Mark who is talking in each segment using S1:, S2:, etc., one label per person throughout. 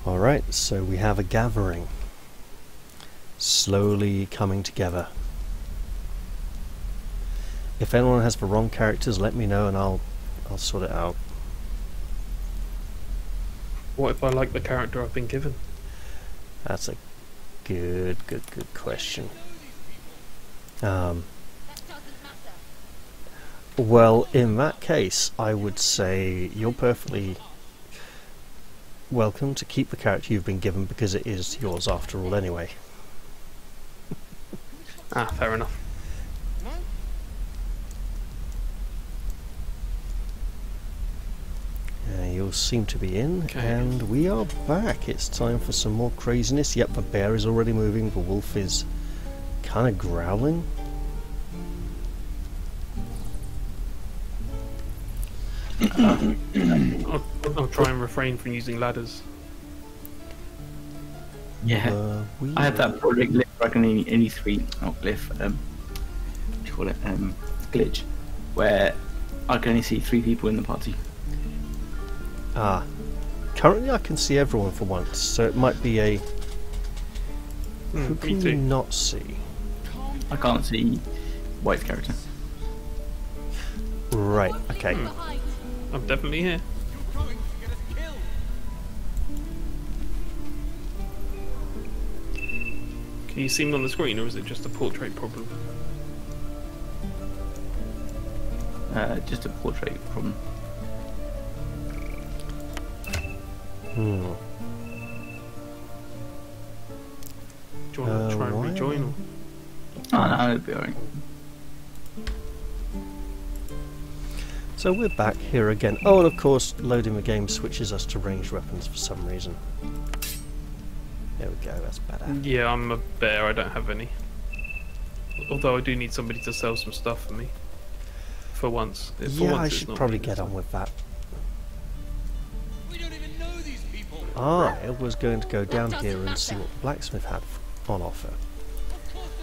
S1: Alright, so we have a gathering. Slowly coming together. If anyone has the wrong characters, let me know and I'll sort it out.
S2: What if I like the character I've been given?
S1: That's a good question. Well, in that case, I would say you're perfectly welcome to keep the character you've been given because it is yours after all anyway.
S2: Ah, fair enough.
S1: You seem to be in,
S2: okay.
S1: And we are back. It's time for some more craziness. Yep, the bear is already moving, the wolf is kind of growling.
S2: I'll try and refrain from using ladders.
S3: Yeah, I have that project glyph where I can only three, not glyph, what do you call it, glitch, where I can only see 3 people in the party.
S1: Ah, currently I can see everyone for once, so it might be a... Who can you not see?
S3: I can't see White's character.
S1: Right, okay.
S2: I'm definitely here. Can you see me on the screen, or is it just a portrait problem?
S3: Just a portrait problem.
S2: Do you want to try and rejoin? Or?
S3: Oh no, it'll be alright.
S1: So we're back here again. Oh, and of course, loading the game switches us to ranged weapons for some reason. There we go, that's better.
S2: Yeah, I'm a bear, I don't have any. Although I do need somebody to sell some stuff for me. For once.
S1: Yeah, I should probably get on with that. I was going to go down here and see what the blacksmith had on offer.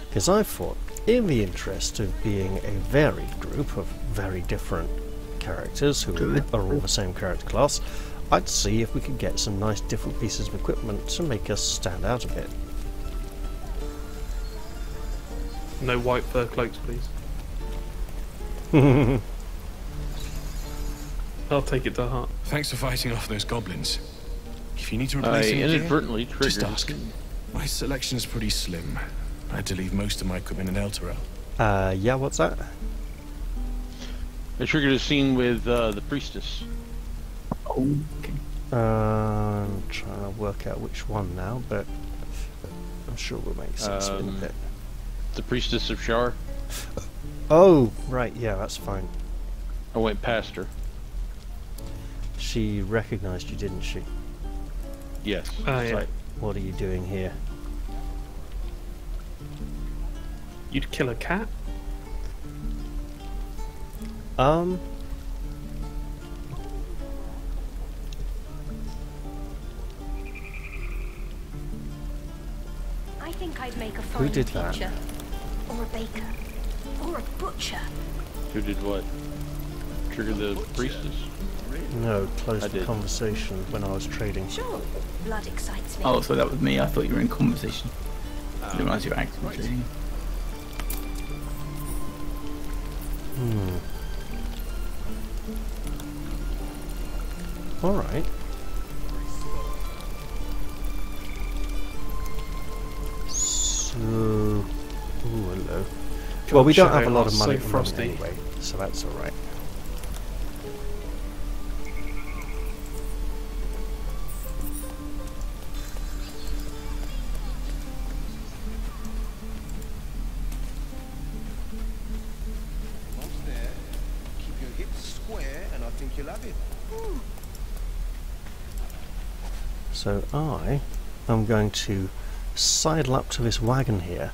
S1: Because I thought, in the interest of being a varied group of very different characters who are all the same character class, I'd see if we could get some nice different pieces of equipment to make us stand out a bit.
S2: No white fur cloaks, please. I'll take it to heart.
S4: Thanks for fighting off those goblins. If you need to replace any
S5: inadvertently
S4: gear, just
S5: triggered.
S4: ask. My selection is pretty slim. I had to leave most of my equipment in Elturel.
S1: Yeah, what's that?
S5: I triggered a scene with the priestess.
S3: Oh, okay.
S1: I'm trying to work out which one now, but I'm sure it will make sense in a bit.
S5: The priestess of Shar.
S1: Oh, right, yeah, that's fine.
S5: I went past her.
S1: She recognised you, didn't she?
S5: Yes.
S2: Oh,
S1: It's
S2: yeah.
S1: like, what are you doing here?
S2: You'd kill a cat?
S6: I think I'd make a
S1: Who
S6: fine
S1: did that?
S6: teacher, or a baker, or a butcher.
S5: Who did what? Trigger the priestess?
S1: No, close
S5: I
S1: the
S5: did.
S1: conversation when I was trading.
S6: Sure, blood excites me.
S3: Oh, so that was me. I thought you were in conversation. I didn't realise you were acting.
S1: Alright. So... Ooh, hello. Well, we don't have a lot of money
S2: so
S1: at the moment
S2: frosty.
S1: anyway, so that's alright.
S7: Almost there. Keep your hips square and I think you'll have it.
S1: So I am going to sidle up to this wagon here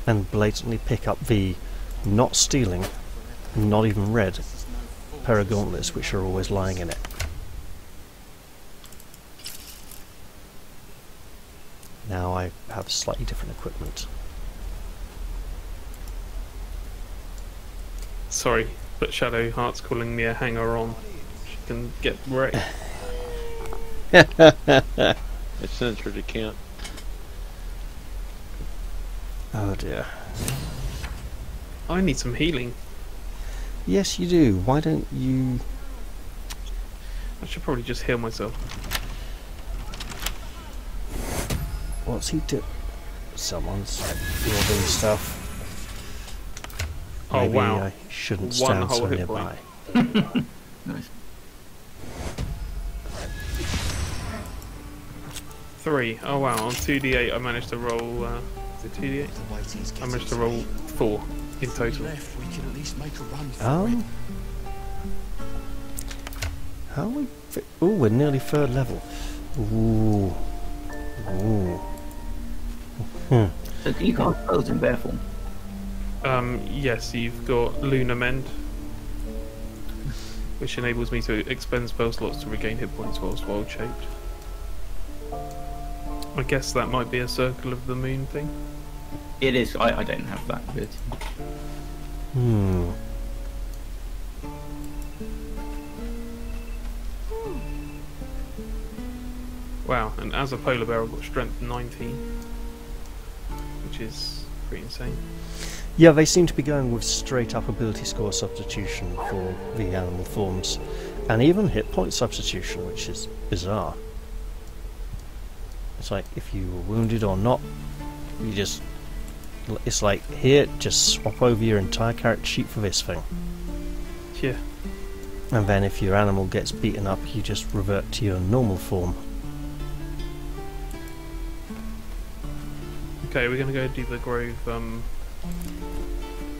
S1: and blatantly pick up the not stealing, not even red, pair of gauntlets which are always lying in it. Now I have slightly different equipment.
S2: Sorry, but Shadow Heart's calling me a hanger-on. She can get wrecked.
S5: It's censored, it can't.
S1: Oh dear.
S2: I need some healing.
S1: Yes, you do. Why don't you...
S2: I should probably just heal myself.
S1: What's he do? Someone's building stuff.
S2: Oh
S1: Maybe
S2: wow.
S1: I shouldn't
S2: One
S1: stand
S2: whole
S1: so
S2: hit
S1: nearby.
S3: Nice.
S2: 3. Oh wow, on 2d8 I managed to roll, is it 2d8? I managed to roll 4 in total.
S1: How are we... Oh, we're nearly 3rd level. Ooh. Ooh. Hmm.
S3: So do you cast spells in bear form?
S2: Yes, you've got Lunar Mend, which enables me to expend spell slots to regain hit points whilst wild shaped. I guess that might be a Circle of the Moon thing.
S3: It is. I don't have that ability.
S1: Hmm.
S2: Wow, and as a polar bear I've got strength 19, which is pretty insane.
S1: Yeah, they seem to be going with straight up ability score substitution for the animal forms, and even hit point substitution, which is bizarre. It's like if you were wounded or not, you just... It's like, here, just swap over your entire character sheet for this thing.
S2: Yeah.
S1: And then if your animal gets beaten up, you just revert to your normal form.
S2: Okay, we're gonna go do the Grove,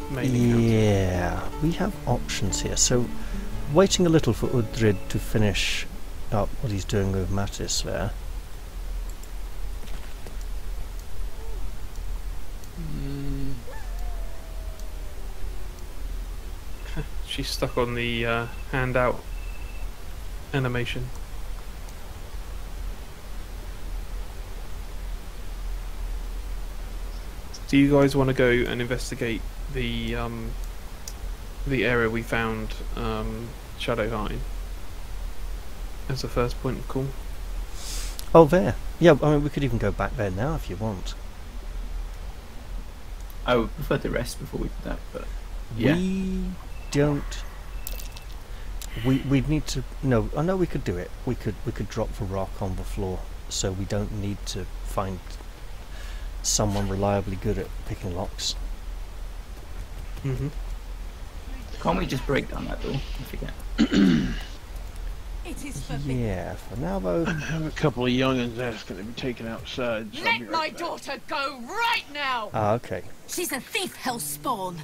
S2: mating house.
S1: Yeah, we have options here. So, waiting a little for Udrid to finish up what he's doing with Mattis there.
S2: She's stuck on the handout animation. Do you guys want to go and investigate the area we found Shadow Heart in as a first point of call?
S1: Oh, there. Yeah, I mean, we could even go back there now if you want.
S3: I would prefer to rest before we do that, but yeah.
S1: We don't... We'd need to... No, I know we could do it. We could drop the rock on the floor, so we don't need to find someone reliably good at picking locks.
S2: Mm-hmm.
S3: Can't we just break down that door? I forget.
S6: It is forbidden.
S1: Yeah, for now though...
S5: I have a couple of young'uns asking to be taken outside. So I'll
S6: Let
S5: be right
S6: my
S5: back.
S6: daughter go right now!
S1: Ah, okay.
S6: She's a thief, hell spawn.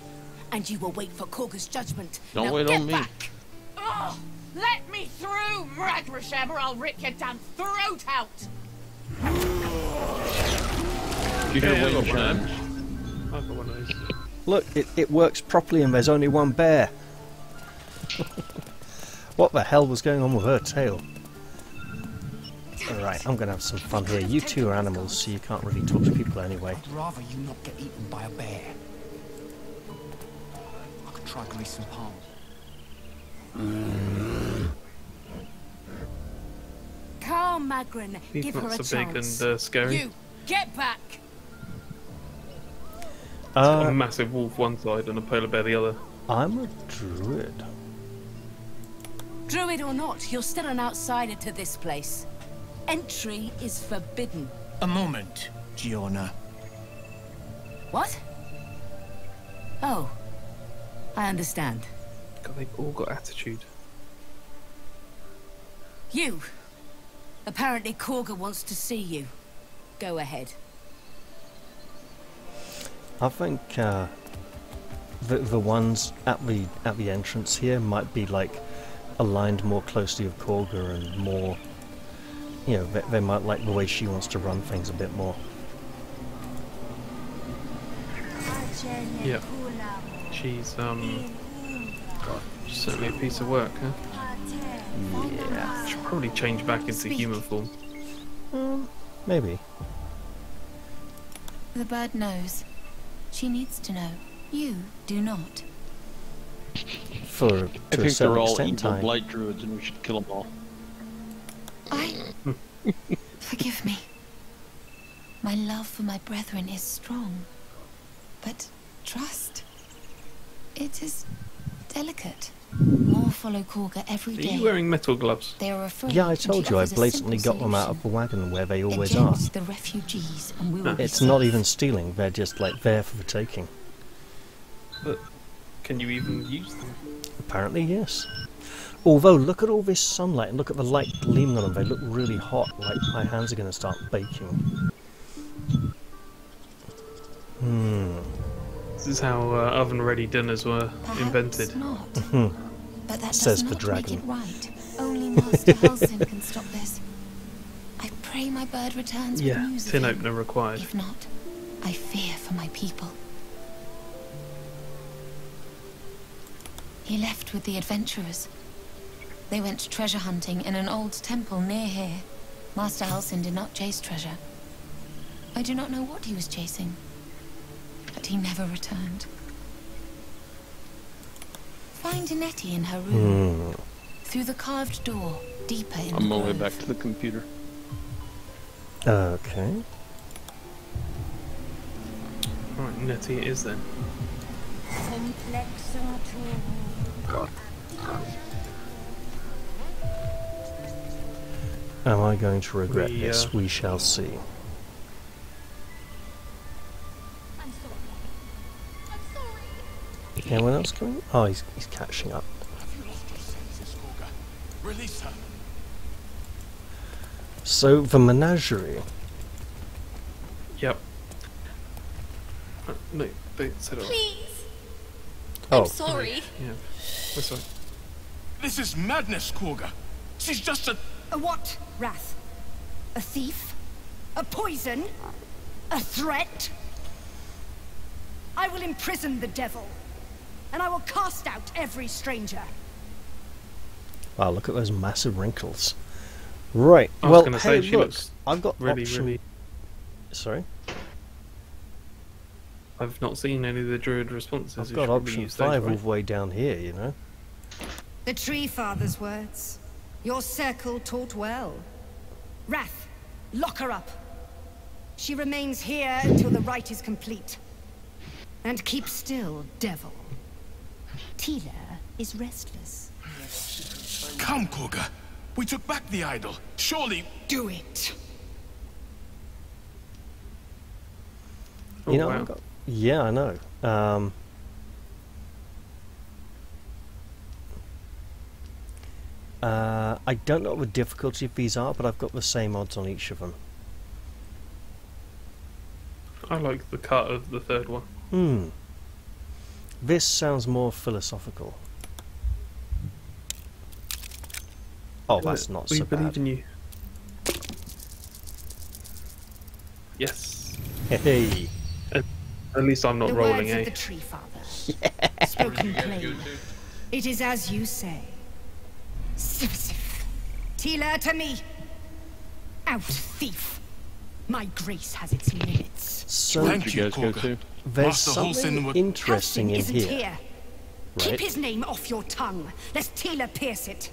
S6: And you will wait for Kagha's judgment.
S5: Don't
S6: Now
S5: wait
S6: get
S5: on me.
S6: back. Oh, let me through, Ragrasham, or I'll rip your damn throat out!
S5: You hear wind
S2: I've got one of
S5: chimes?
S2: those. I've got one of those.
S1: Look, it works properly and there's only one bear. What the hell was going on with her tail? Alright, I'm gonna have some fun here. You two are animals, so you can't really talk to people anyway.
S8: I'd rather you not get eaten by a bear. I could try greasing palms.
S6: Calm, Magrin.
S2: He's
S6: Give
S2: not
S6: her a
S2: so big
S6: chance.
S2: and scary.
S6: You, get back!
S2: Got a massive wolf one side and a polar bear the other.
S1: I'm a druid.
S6: Druid or not, you're still an outsider to this place. Entry is forbidden.
S8: A moment, Giona.
S6: What? Oh, I understand.
S2: God, they've all got attitude.
S6: You. Apparently Kagha wants to see you. Go ahead.
S1: I think the ones at the entrance here might be like aligned more closely with Kagha and more, you know, they might like the way she wants to run things a bit more.
S2: Yeah. She's certainly a piece of work, huh?
S1: Yeah.
S2: She'll probably change back into human form.
S1: Maybe.
S9: The bird knows. She needs to know. You do not.
S1: For
S5: I
S1: to a
S5: think
S1: certain
S5: they're all
S1: extent,
S5: evil
S1: I...
S5: blight druids and we should kill them all.
S9: I... Forgive me. My love for my brethren is strong, but trust, it is delicate. More follow Kagha every
S2: Are
S9: day.
S2: you wearing metal gloves?
S9: They are afraid.
S1: Yeah, I told
S9: and
S1: you, I
S9: offers a
S1: blatantly
S9: simple
S1: got them out of
S9: solution.
S1: the wagon where they always are.
S9: Eject the refugees, and we will be
S1: It's not
S9: safe.
S1: even stealing, they're just like there for the taking.
S2: But can you even use them?
S1: Apparently, yes. Although, look at all this sunlight and look at the light gleaming on them, they look really hot, like my hands are going to start baking.
S2: This is how oven-ready dinners were
S9: Perhaps
S2: invented.
S9: not. But that
S1: Says
S9: does
S1: the
S9: not
S1: dragon.
S9: make it right. Only Master Halsin can stop this. I pray my bird returns with
S2: Yeah,
S9: news of
S2: tin
S9: him.
S2: opener required.
S9: If not, I fear for my people. He left with the adventurers. They went treasure hunting in an old temple near here. Master Halsin did not chase treasure. I do not know what he was chasing, but he never returned. Find Nettie in her room. Through the carved door, deeper in
S5: I'm
S9: the
S5: on my way
S9: grove.
S5: back to the computer.
S1: Okay.
S2: Right, Nettie it is then.
S1: Am I going to regret
S2: We,
S1: this? We shall see.
S6: I'm sorry. I'm sorry.
S1: Anyone else coming? Oh, he's catching up.
S8: Have you lost your senses, Kagha? Release her.
S1: So, the menagerie.
S2: Yep. No, they said it.
S6: Please.
S1: Oh.
S6: I'm sorry.
S2: Yeah, that's right.
S8: This is madness, Kagha. She's just a...
S10: A what, Wrath? A thief? A poison? A threat? I will imprison the devil, and I will cast out every stranger.
S1: Wow, look at those massive wrinkles. Right,
S2: I was
S1: well,
S2: gonna
S1: hey,
S2: say, she
S1: look,
S2: looks
S1: I've got
S2: really,
S1: option...
S2: really...
S1: Sorry?
S2: I've not seen any of the druid responses.
S1: I've
S2: You
S1: got
S2: should probably
S1: option
S2: use those,
S1: 5 all
S2: right?
S1: the way down here, you know?
S10: The Tree Father's words. Your circle taught well. Wrath, lock her up. She remains here until the rite is complete. And keep still, devil. Tila is restless.
S8: Come, Kagha. We took back the idol. Surely...
S10: Do it.
S2: Oh,
S1: You know,
S2: wow.
S1: I've got... Yeah, I know. I don't know what the difficulty of these are, but I've got the same odds on each of them.
S2: I like the cut of the third one.
S1: This sounds more philosophical. Oh, that's not
S2: We
S1: so
S2: believe
S1: bad.
S2: in you. Yes.
S1: Hey!
S2: At least I'm not
S10: The
S2: rolling,
S10: words
S2: eh?
S10: of the Tree Father. Spoken plain. It is as you say. Sif. Tila to me. Out, thief. My grace has its limits.
S1: So,
S8: Thank
S5: Where'd
S8: you,
S5: you guys go
S8: Kagha.
S5: to?
S1: there's
S8: Master Halsin
S1: something
S8: would...
S1: interesting
S10: Halsin
S1: in
S10: isn't
S1: here.
S10: Keep
S1: Right?
S10: his name off your tongue, lest Tila pierce it.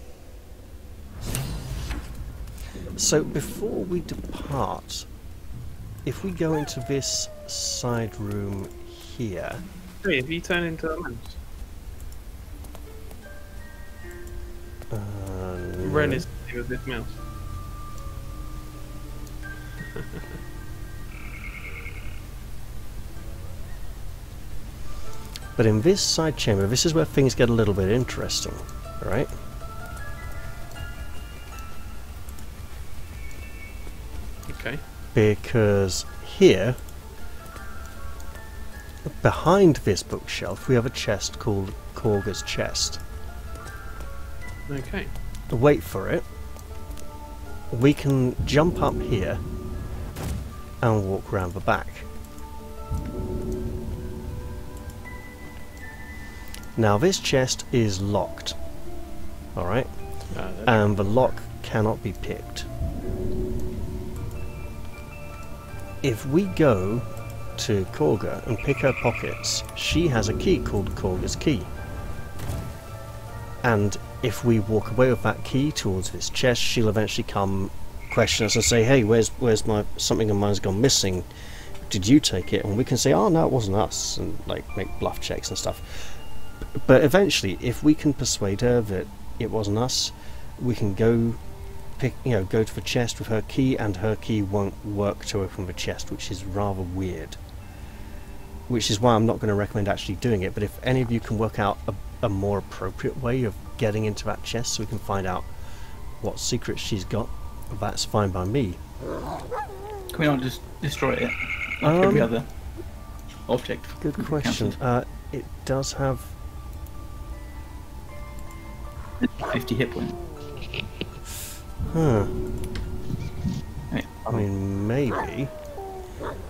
S1: So, before we depart, if we go into this side room here...
S2: Hey, have you turned into a mouse? Ren is with this mouse.
S1: But in this side chamber, this is where things get a little bit interesting, right?
S2: Okay.
S1: Because here, behind this bookshelf, we have a chest called Kagha's chest.
S2: Okay.
S1: Wait for it. We can jump up here and walk around the back. Now this chest is locked, alright? And the lock cannot be picked. If we go to Kagha and pick her pockets, she has a key called Kagha's key. And if we walk away with that key towards this chest, she'll eventually come question us and say, hey, where's my something of mine's gone missing? Did you take it? And we can say, oh no, it wasn't us, and like make bluff checks and stuff. But eventually, if we can persuade her that it wasn't us, we can go go to the chest with her key, and her key won't work to open the chest, which is rather weird. Which is why I'm not going to recommend actually doing it. But if any of you can work out a more appropriate way of getting into that chest, so we can find out what secrets she's got, that's fine by me.
S3: Can we not just destroy it like every other object?
S1: Good question. It does have
S3: 50 hit points.
S1: I mean, maybe.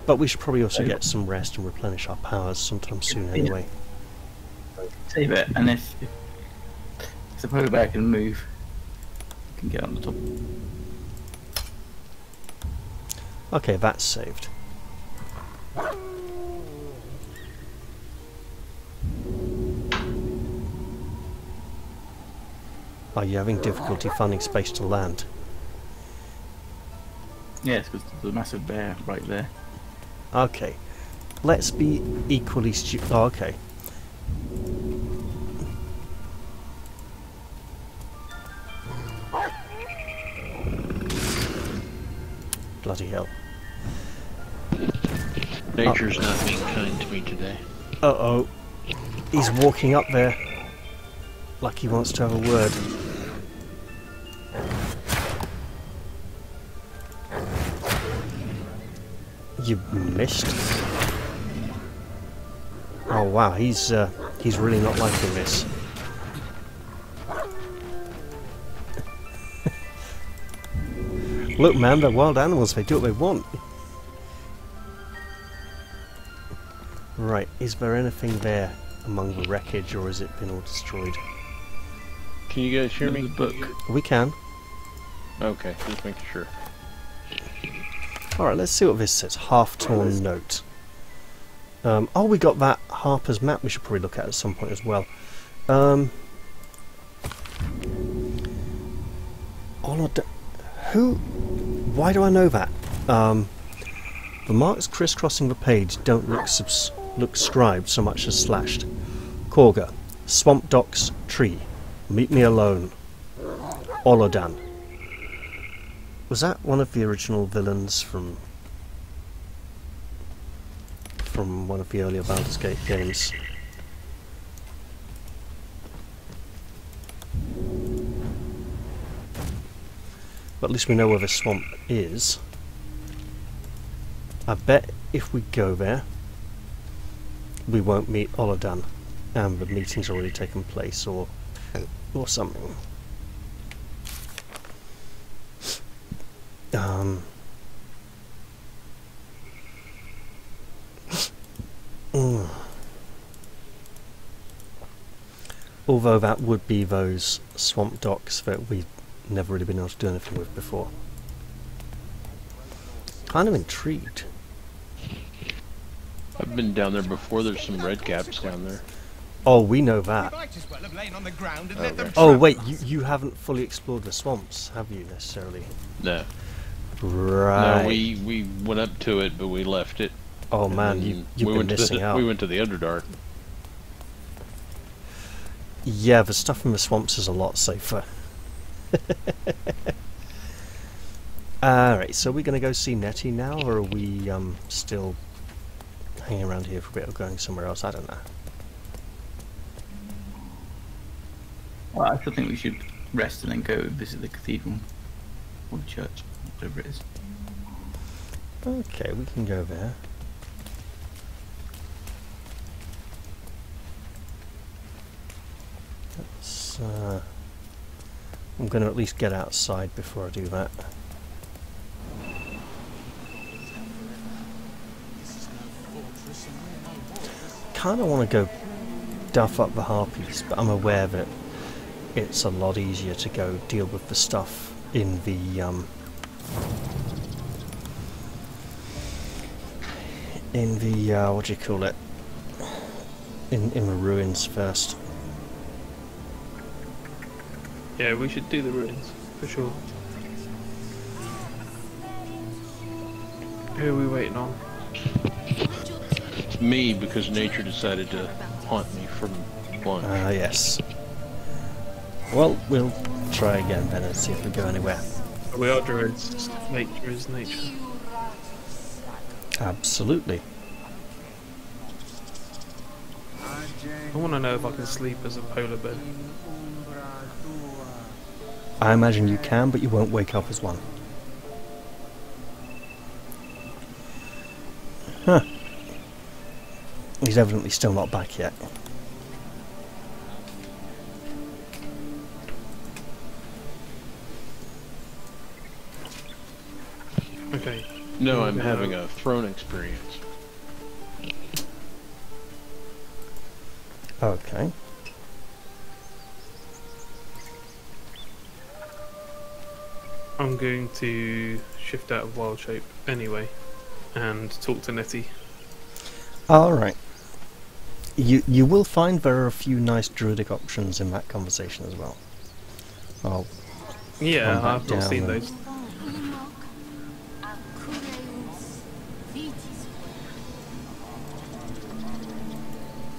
S1: But we should probably also get some rest and replenish our powers sometime soon anyway.
S3: Save it, and if the polar bear can move, you can get on the top.
S1: Okay, that's saved. Are you having difficulty finding space to land?
S3: Yes, because there's a massive bear right there.
S1: Okay. Let's be equally stupid. Oh, okay. Bloody hell.
S5: Nature's not being kind to me today.
S1: Uh-oh. He's walking up there like he wants to have a word. You missed? Oh wow, he's really not liking this. Look man, they're wild animals, they do what they want. Right, is there anything there among the wreckage, or has it been all destroyed?
S5: Can you guys hear me?
S3: Book.
S1: We can.
S5: Okay, just making sure.
S1: Alright, let's see what this says. Half-torn note. Oh, we got that Harper's map we should probably look at some point as well. Why do I know that? The marks crisscrossing the page don't look scribed so much as slashed. Kagha, Swamp Docks, Tree. Meet me alone. Olodan. Was that one of the original villains from one of the earlier Baldur's Gate games? But at least we know where the swamp is. I bet if we go there, we won't meet Olodan, and the meeting's already taken place, or something. Although that would be those swamp docks that we've never really been able to do anything with before. Kind of intrigued.
S5: I've been down there before. There's some red caps down there.
S1: Oh, we know that.
S5: Okay.
S1: Oh wait, you haven't fully explored the swamps, have you, necessarily?
S5: No.
S1: Right.
S5: No, we went up to it, but we left it.
S1: Oh man, you've been missing out.
S5: We went to the Underdark.
S1: Yeah, the stuff in the swamps is a lot safer. Alright, so we're going to go see Nettie now, or are we still hanging around here for a bit or going somewhere else? I don't know.
S3: Well, I still think we should rest and then go visit the cathedral or the church, whatever it is.
S1: Okay, we can go there. Let's, I'm going to at least get outside before I do that. Kind of want to go duff up the harpies, but I'm aware that it's a lot easier to go deal with the stuff in the what do you call it? In the ruins first.
S2: Yeah, we should do the ruins for sure. Who are we waiting on?
S5: Me, because nature decided to haunt me from lunch.
S1: Ah, yes. Well, we'll try again then and see if we go anywhere.
S2: We are druids. Nature is nature.
S1: Absolutely.
S2: I want to know if I can sleep as a polar bear.
S1: I imagine you can, but you won't wake up as one. Huh. He's evidently still not back yet.
S2: Okay.
S5: No, I'm having a throne experience.
S1: Okay.
S2: I'm going to shift out of wild shape anyway and talk to Nettie.
S1: Alright. You will find there are a few nice druidic options in that conversation as well.
S2: Yeah, I've not seen those.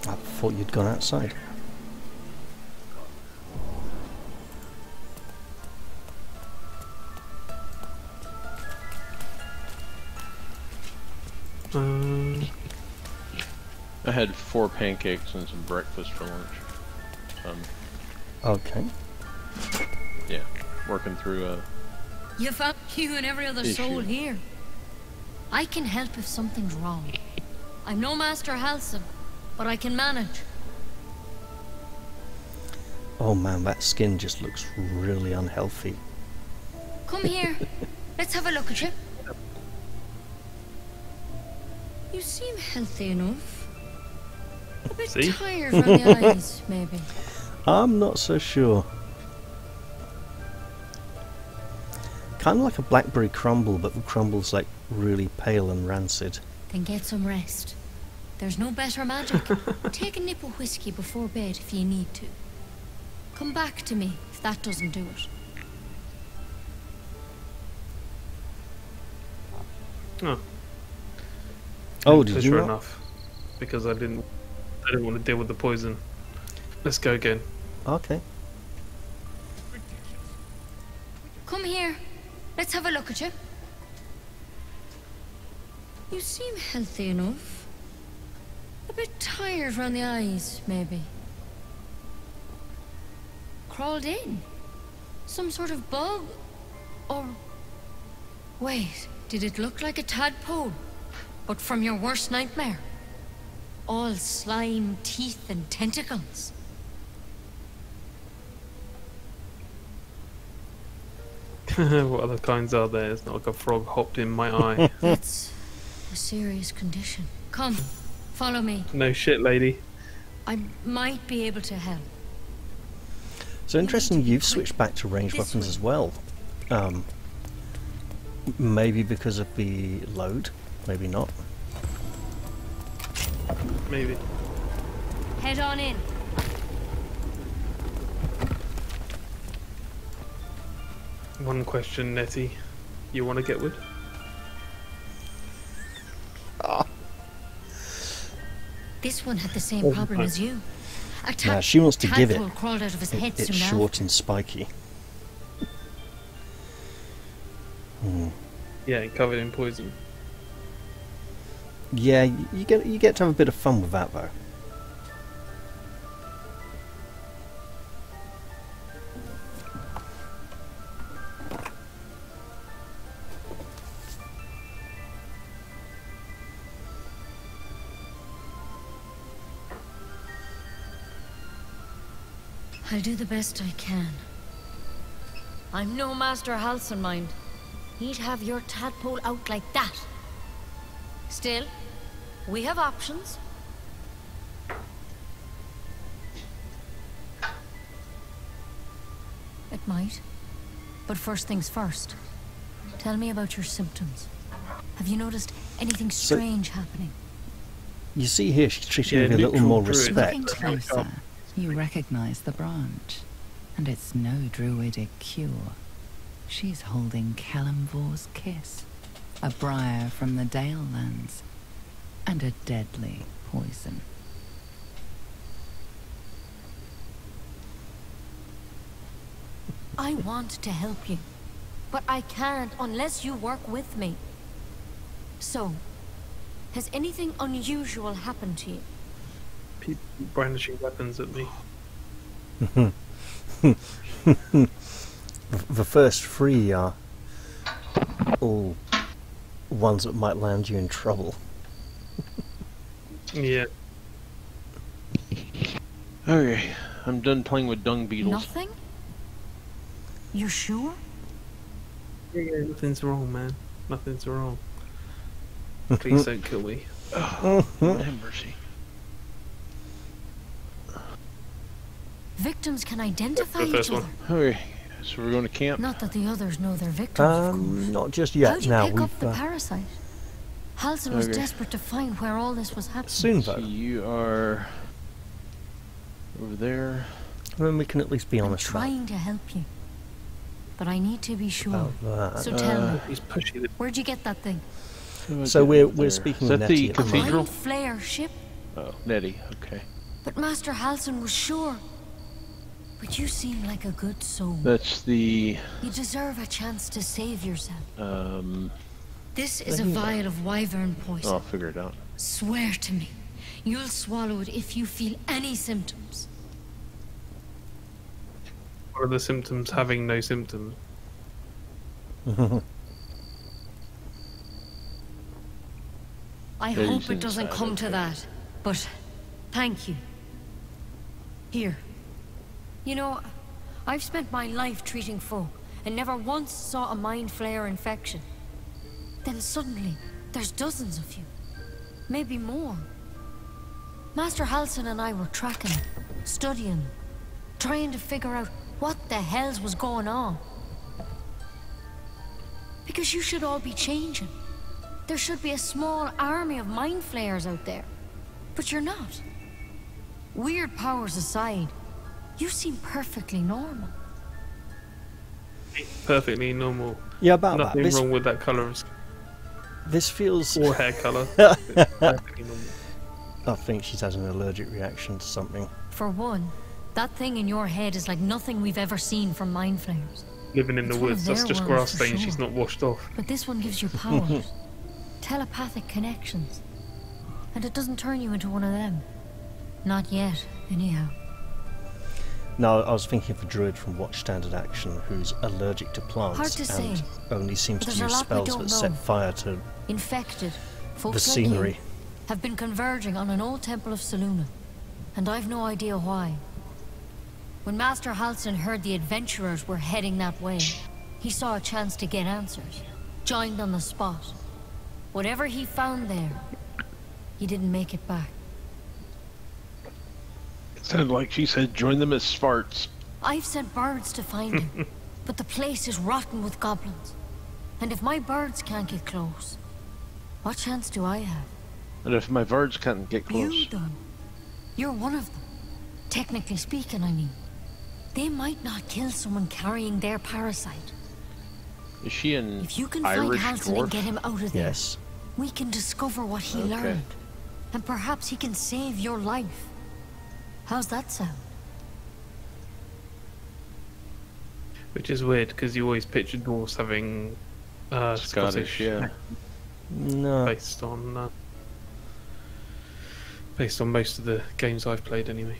S1: I thought you'd gone outside.
S5: I had 4 pancakes and some breakfast for lunch.
S1: Okay.
S5: Yeah, working through
S11: You found you and every other soul here. I can help if something's wrong. I'm no Master Halcyon, but I can manage.
S1: Oh man, that skin just looks really unhealthy.
S11: Come here. Let's have a look at you. You seem healthy enough. A bit tired from the eyes, maybe.
S1: I'm not so sure. Kind of like a blackberry crumble, but the crumble's like really pale and rancid.
S11: Then get some rest. There's no better magic. Take a nip of whiskey before bed if you need to. Come back to me if that doesn't do it.
S2: Oh.
S1: Oh, did you not?
S2: Enough, because I didn't want to deal with the poison. Let's go again.
S1: Okay.
S11: Come here. Let's have a look at you. You seem healthy enough. A bit tired round the eyes, maybe. Crawled in? Some sort of bug? Or... Wait, did it look like a tadpole? But from your worst nightmare? All slime, teeth, and tentacles.
S2: What other kinds are there? It's not like a frog hopped in my eye.
S11: That's a serious condition. Come, follow me.
S2: No shit, lady.
S11: I might be able to help.
S1: So interesting, you've switched back to ranged weapons as well. Maybe because of the load, maybe not.
S2: Maybe.
S11: Head on in.
S2: One question, Nettie. You want to get wood?
S11: This one had the same problem as you.
S1: Yeah, she wants to give it.
S11: Crawled out of his head
S1: It's short and spiky.
S2: Yeah, covered in poison.
S1: Yeah, you get to have a bit of fun with that though.
S11: I'll do the best I can. I'm no Master Halcyon, mind. He'd have your tadpole out like that. Still, we have options. It might. But first things first. Tell me about your symptoms. Have you noticed anything strange happening?
S1: You see here, she's treating you with a little more respect.
S12: Looking closer, you recognize the branch. And it's no druidic cure. She's holding Kalimvor's kiss. a briar from the Dale lands, and a deadly poison.
S11: I want to help you, but I can't unless you work with me. So, has anything unusual happened to you?
S2: People brandishing weapons at me.
S1: The first three are all ones that might land you in trouble.
S2: Yeah.
S5: Okay, I'm done playing with dung beetles.
S11: Nothing? You sure?
S2: Yeah, nothing's wrong, man. Nothing's wrong. Please don't kill me.
S5: Oh, Lord have mercy.
S11: Victims can identify
S2: The
S11: each
S2: first
S11: other.
S2: one.
S5: Okay, so we're going to camp.
S11: Not that the others know they're victims, of course.
S1: Not just yet.
S11: How'd you
S1: Now
S11: pick up
S1: we've
S11: the parasite? Halsin was
S5: Okay.
S11: desperate to find where all this was happening.
S1: soon
S5: So
S1: though.
S5: you are over there.
S1: Then we can at least be honest about
S11: Trying to help you, but I need to be sure.
S1: that.
S11: So tell me,
S2: He's pushing it.
S11: where'd you get that thing?
S1: So we're speaking
S5: Is
S1: with
S5: that
S1: Nettie
S5: the
S1: at the moment.
S5: cathedral?
S11: Mindflayer ship?
S5: Oh, Nettie. Okay.
S11: But Master Halsin was sure. But you seem like a good soul.
S5: That's the
S11: You deserve a chance to save yourself. This is a
S1: There you go.
S11: vial of wyvern poison.
S5: Oh, I'll figure it out.
S11: Swear to me, you'll swallow it if you feel any symptoms.
S2: What are the symptoms having no symptoms?
S11: I
S5: There
S11: hope
S5: is
S11: it doesn't
S5: inside,
S11: come to
S5: okay.
S11: that, but thank you. Here. You know, I've spent my life treating folk and never once saw a mind flayer infection. Then suddenly, there's dozens of you. Maybe more. Master Halsin and I were tracking it, studying it, trying to figure out what the hells was going on. Because you should all be changing. There should be a small army of mind flayers out there. But you're not. Weird powers aside, you seem perfectly normal.
S2: Perfectly normal.
S1: Yeah, about
S2: Nothing
S1: that.
S2: wrong with that colour of skin
S1: This feels.
S2: or hair colour. Perfectly normal.
S1: I think she's had an allergic reaction to something.
S11: For one, that thing in your head is like nothing we've ever seen from mind flayers.
S2: Living in
S11: It's
S2: the
S11: one of
S2: woods, that's
S11: their
S2: just
S11: worlds
S2: grass
S11: for
S2: stains
S11: sure.
S2: she's not washed off.
S11: But this one gives you powers. Telepathic connections. And it doesn't turn you into one of them. Not yet, anyhow.
S1: No, I was thinking of a druid from Watch Standard Action who's allergic to plants
S11: Hard to
S1: and
S11: say.
S1: only seems to
S11: There's a
S1: use
S11: lot we
S1: spells
S11: don't
S1: that
S11: know.
S1: set fire to
S11: Infected, folks
S1: the
S11: like
S1: scenery.
S11: you have been converging on an old temple of Selûne. And I've no idea why. When Master Halsin heard the adventurers were heading that way, he saw a chance to get answers. Joined on the spot. Whatever he found there, he didn't make it back.
S5: It sounded like she said join them as farts.
S11: I've sent birds to find him, but the place is rotten with goblins. And if my birds can't get close, what chance do I have?
S5: And if my birds can't get close.
S11: You done. You're one of them. Technically speaking, I mean. They might not kill someone carrying their parasite.
S5: Is she an
S11: If you can
S5: Irish
S11: find Halsin
S5: dwarf?
S11: and get him out of there,
S1: Yes.
S11: we can discover what he
S5: Okay.
S11: learned. And perhaps he can save your life. How's that sound?
S2: Which is weird, because you always picture dwarves having
S5: Scottish, yeah.
S1: No.
S2: based on most of the games I've played anyway.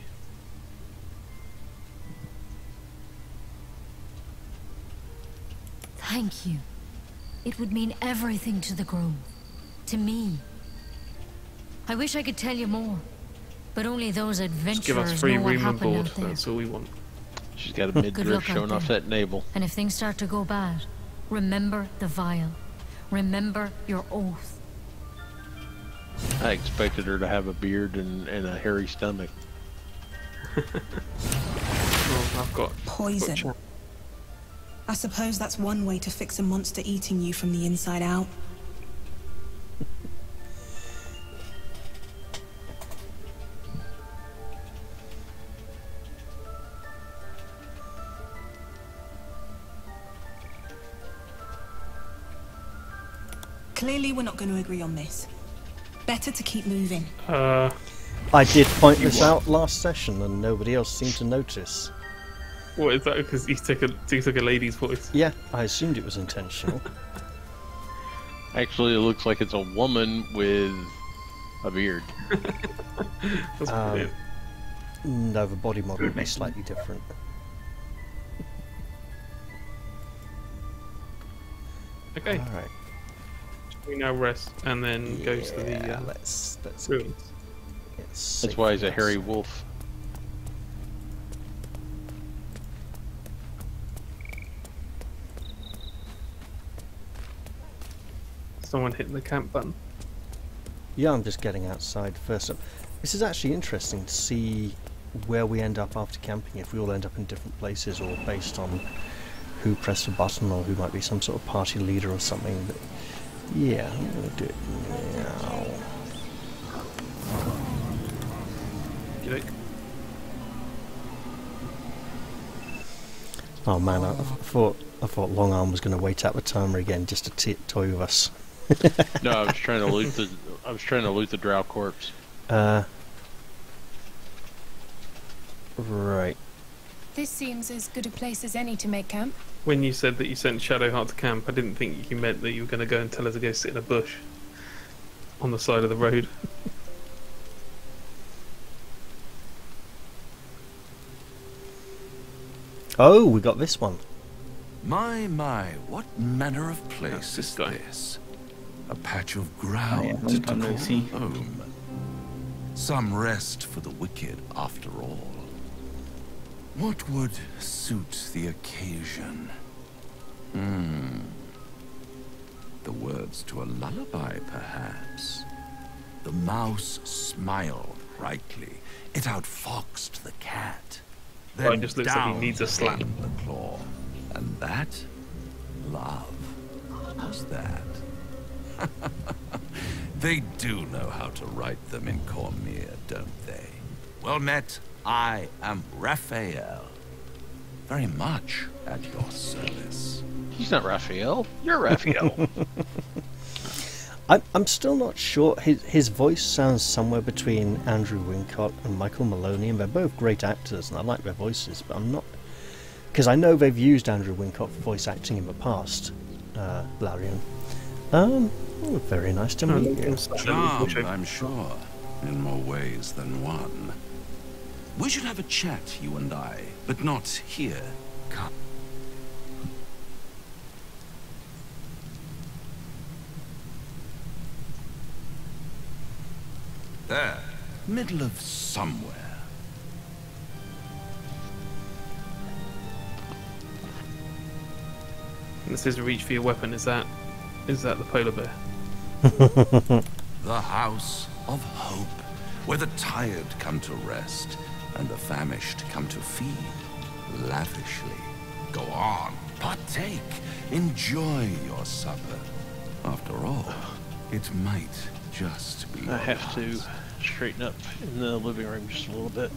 S11: Thank you. It would mean everything to the grove. To me. I wish I could tell you more. But only those
S2: Just give
S11: adventurers
S2: us free
S11: know what
S2: room and
S11: happened
S2: board,
S11: out there.
S2: that's all we want.
S5: She's got a
S11: Good
S5: midriff
S11: luck out
S5: showing off
S11: there.
S5: that navel.
S11: And if things start to go bad, remember the vial. Remember your oath.
S5: I expected her to have a beard and a hairy stomach.
S2: Well, I've got
S13: Poison. I suppose that's one way to fix a monster eating you from the inside out. Clearly we're not going to agree on this. Better to keep moving.
S1: I did point this out last session and nobody else seemed to notice.
S2: What is that? Because he took a lady's voice.
S1: Yeah, I assumed it was intentional.
S5: Actually, it looks like it's a woman with a beard.
S2: That's brilliant.
S1: No, the body model would be slightly different.
S2: Okay.
S1: Alright.
S2: We now rest and then go to the
S1: let's
S2: ruins.
S5: That's why he's a hairy wolf.
S2: Someone hitting the camp button.
S1: Yeah, I'm just getting outside first up. This is actually interesting to see where we end up after camping, if we all end up in different places or based on who pressed a button or who might be some sort of party leader or something. But yeah, I'm going to do it now. Oh man, I thought Long Arm was going to wait out the timer again just to toy with us.
S5: No, I was trying to loot the drow corpse.
S1: Right.
S9: This seems as good a place as any to make camp.
S2: When you said that you sent Shadowheart to camp, I didn't think you meant that you were going to go and tell her to go sit in a bush on the side of the road.
S1: Oh, we got this one.
S8: My, what manner of place is this? A patch of ground to call home. Some rest for the wicked, after all. What would suit the occasion? The words to a lullaby, perhaps. The mouse smiled brightly. It outfoxed the cat.
S2: Well, it just looks like he needs a slap.
S8: The claw. And that? Love. Was that? They do know how to write them in Cormier, don't they? Well met, I am Raphael. Very much at your service.
S5: He's not Raphael. You're Raphael.
S1: I'm still not sure. His voice sounds somewhere between Andrew Wincott and Michael Maloney, and they're both great actors, and I like their voices, but I'm not... Because I know they've used Andrew Wincott for voice acting in the past, Larian. Very nice to meet you.
S8: Charmed, I'm sure, in more ways than one. We should have a chat, you and I, but not here. Come. There, middle of somewhere.
S2: This is reach for your weapon. Is that the polar bear?
S8: The house of hope, where the tired come to rest and the famished come to feed lavishly. Go on, partake, enjoy your supper. After all, it might just be.
S5: I have to straighten up in the living room just a little bit.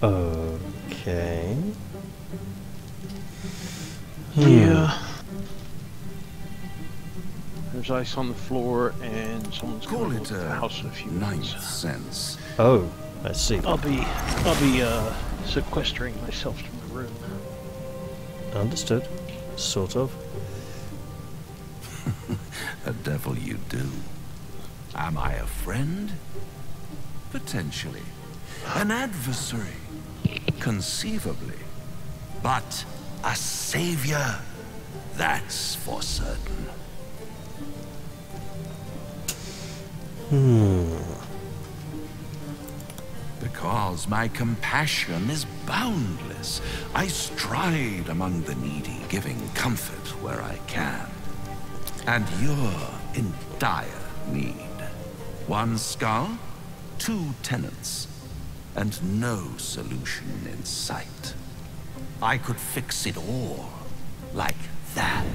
S1: Okay.
S5: Yeah. There's ice on the floor, and someone's going to look at the house in a few minutes.
S8: Ninth sense.
S1: Oh, I see.
S5: I'll be sequestering myself to my room.
S1: Understood. Sort of.
S8: The devil you do. Am I a friend? Potentially. An adversary? Conceivably. But a savior? That's for certain. Because my compassion is boundless. I stride among the needy, giving comfort where I can. And you're in dire need. One skull, 2 tenants, and no solution in sight. I could fix it all, like that.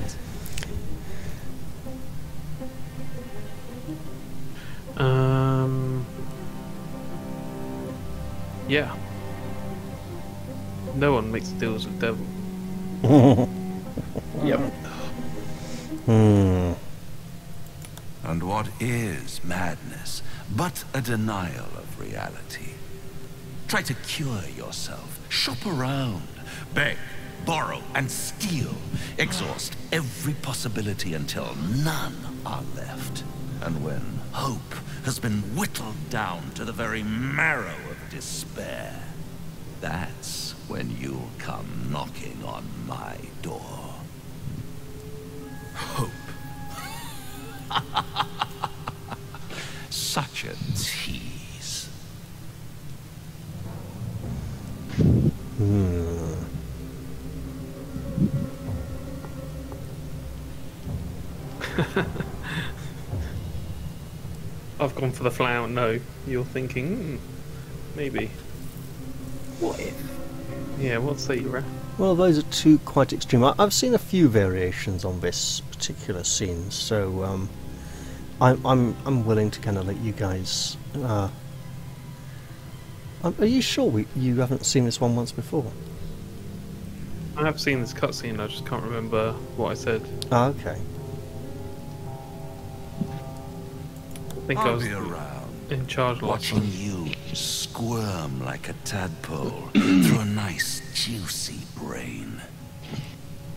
S2: Yeah. No one makes deals with devil.
S5: Yep.
S8: And what is madness but a denial of reality? Try to cure yourself. Shop around. Beg, borrow, and steal. Exhaust every possibility until none are left. And when hope has been whittled down to the very marrow of despair, that's when you'll come knocking on my door. Hope. Such a tease.
S2: I've gone for the flat out no. You're thinking, maybe.
S3: What if?
S2: Yeah, what say you, Raph?
S1: Well, those are two quite extreme. I've seen a few variations on this particular scene, so I'm willing to kind of let you guys. Are you sure you haven't seen this one once before?
S2: I have seen this cutscene. I just can't remember what I said.
S1: Ah, okay.
S2: I think I was in charge last
S8: watching
S2: time.
S8: you squirm like a tadpole through a nice juicy brain.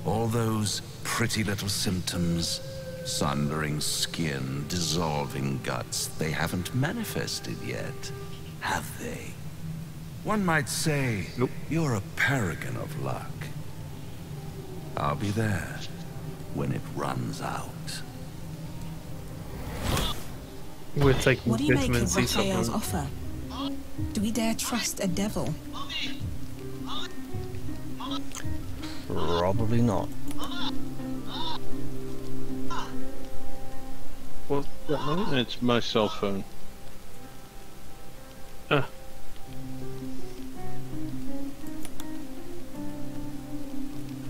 S8: All those pretty little symptoms, sundering skin, dissolving guts, they haven't manifested yet, have they? One might say you're a paragon of luck. I'll be there when it runs out.
S2: We're taking
S13: What do you make
S2: vitamin
S13: of
S2: C
S13: Raphael's
S2: supplement.
S13: offer? Do we dare trust a devil?
S1: Probably not.
S2: What's that noise?
S5: It's my cell phone.
S2: Ah.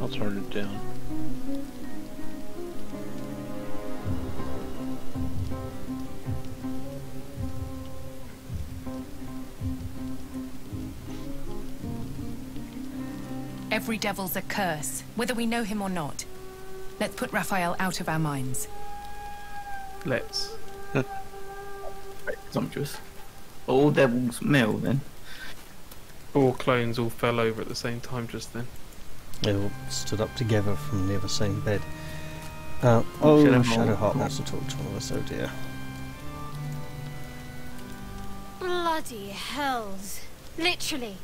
S5: I'll turn it down.
S14: Every devil's a curse, whether we know him or not. Let's put Raphael out of our minds.
S2: Let's.
S3: Presumptuous. All devils mill then.
S2: 4 clones all fell over at the same time just then.
S1: They all stood up together from near the same bed. Shadowheart wants to talk to all of us, oh dear.
S15: Bloody hells. Literally.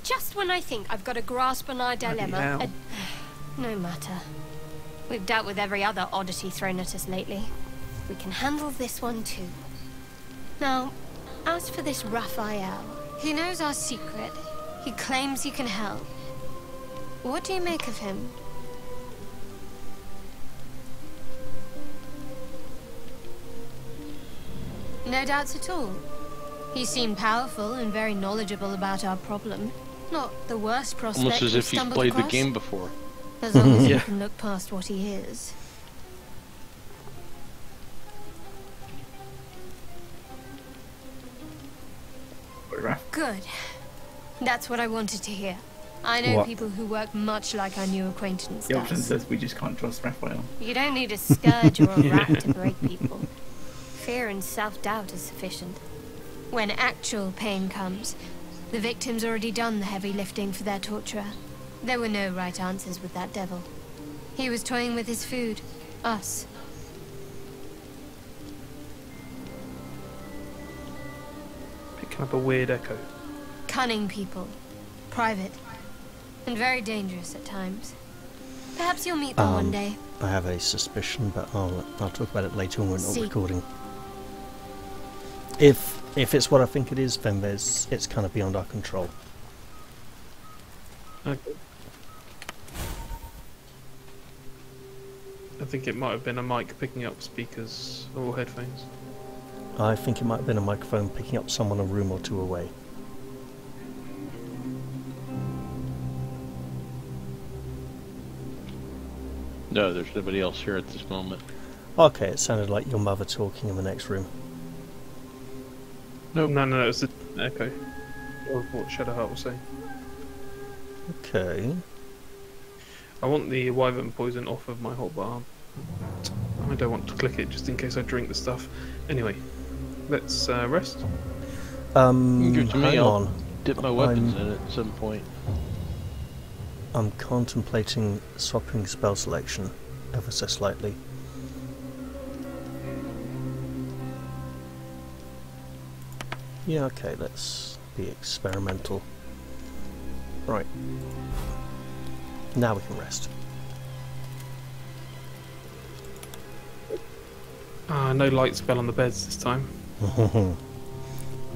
S15: Just when I think I've got a grasp on our dilemma... No matter. We've dealt with every other oddity thrown at us lately. We can handle this one too. Now, as for this Raphael, he knows our secret. He claims he can help. What do you make of him? No doubts at all. He seemed powerful and very knowledgeable about our problem. Not the worst prospect
S5: Almost as
S15: we've
S5: if he's
S15: stumbled
S5: played the
S15: across.
S5: game before.
S15: As long as
S5: Yeah.
S15: you can look past what he is. Good. That's what I wanted to hear. I know
S3: What?
S15: people who work much like our new acquaintance
S3: The option
S15: does.
S3: says we just can't trust Raphael.
S15: You don't need a scourge or a rat to break people. Fear and self-doubt is sufficient. When actual pain comes, the victim's already done the heavy lifting for their torturer. There were no right answers with that devil. He was toying with his food. Us.
S2: Picking up a weird echo.
S15: Cunning people. Private. And very dangerous at times. Perhaps you'll meet them one day.
S1: I have a suspicion, but I'll talk about it later when we're not
S15: See.
S1: recording. If it's what I think it is, then it's kind of beyond our control.
S2: Okay. I think it might have been a mic picking up speakers or headphones.
S1: I think it might have been a microphone picking up someone a room or two away.
S5: No, there's nobody else here at this moment.
S1: Okay, it sounded like your mother talking in the next room.
S2: No, it was the echo of what Shadowheart was saying.
S1: Okay.
S2: I want the wyvern poison off of my hotbar arm. I don't want to click it just in case I drink the stuff. Anyway, let's rest.
S5: Give it to me,
S1: hang
S5: I'll
S1: on.
S5: dip my weapons in it at some point.
S1: I'm contemplating swapping spell selection ever so slightly. Yeah, okay, let's be experimental. Right. Now we can rest.
S2: No light spell on the beds this time.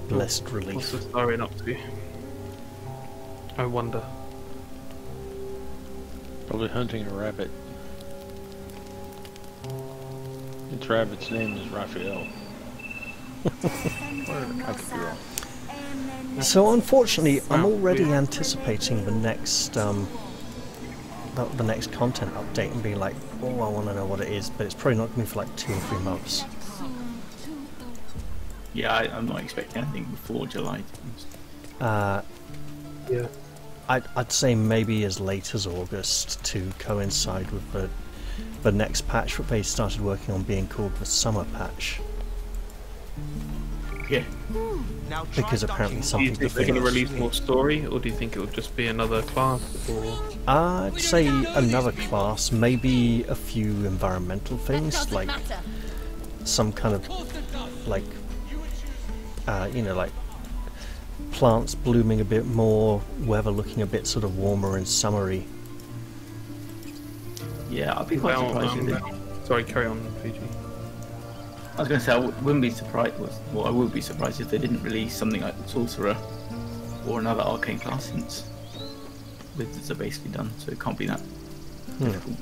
S1: Blessed relief.
S2: What's the siren up to? I wonder.
S5: Probably hunting a rabbit. Its rabbit's name is Raphael. I could be wrong.
S1: So unfortunately, I'm already anticipating the next content update and being like, oh, I want to know what it is, but it's probably not going to be for like 2 or 3 months.
S3: Yeah, I'm not expecting anything before July.
S1: Yeah. I'd say maybe as late as August to coincide with the next patch that they started working on being called the summer patch.
S3: Yeah.
S1: Because apparently
S2: Do you
S1: something
S2: think they're going to release more story, or do you think it will just be another class? Or
S1: I'd say another class, maybe a few environmental things, like some kind of, like, you know, like plants blooming a bit more, weather looking a bit sort of warmer and summery.
S3: Yeah, I'd be quite surprised if
S2: sorry, carry on, Fiji.
S3: I was going to say, I wouldn't be surprised, well, I would be surprised if they didn't release something like Sorcerer or another arcane class, since wizards are basically done, so it can't be that difficult.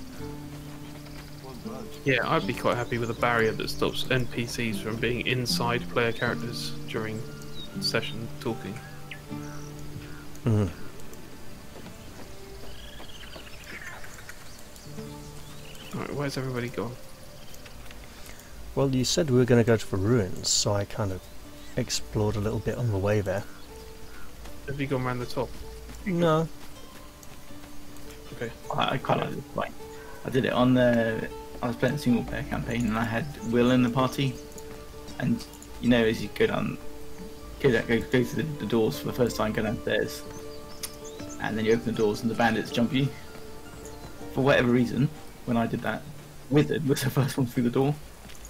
S2: Yeah, I'd be quite happy with a barrier that stops NPCs from being inside player characters during session talking.
S1: Mm-hmm.
S2: Alright, where's everybody gone?
S1: Well, you said we were going to go to the ruins, so I kind of explored a little bit on the way there.
S2: Have you gone round the top?
S1: No.
S2: Okay.
S3: I quite like this. Like, I did it on the... I was playing a single player campaign and I had Will in the party, and you know, as you go down, go through the doors for the first time, go downstairs, and then you open the doors and the bandits jump you. For whatever reason, when I did that, Wizard was the first one through the door,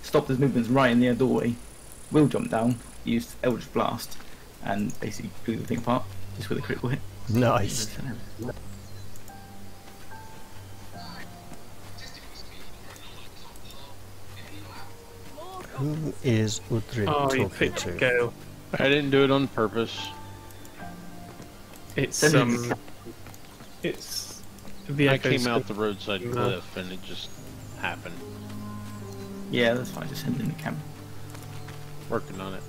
S3: stopped his movements right in the doorway. Will jumped down, used Eldritch Blast, and basically blew the thing apart, just with a critical hit.
S1: Nice. Who is Udrin talking to?
S2: Gale.
S5: I didn't do it on purpose.
S2: It's the
S5: I came out the roadside cliff and it just happened.
S3: Yeah, that's fine. Just send it in the camera.
S5: Working on it.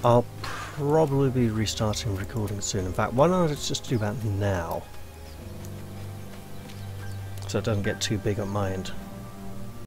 S1: I'll probably be restarting recording soon. In fact, why not just do that now? So it doesn't get too big on my end.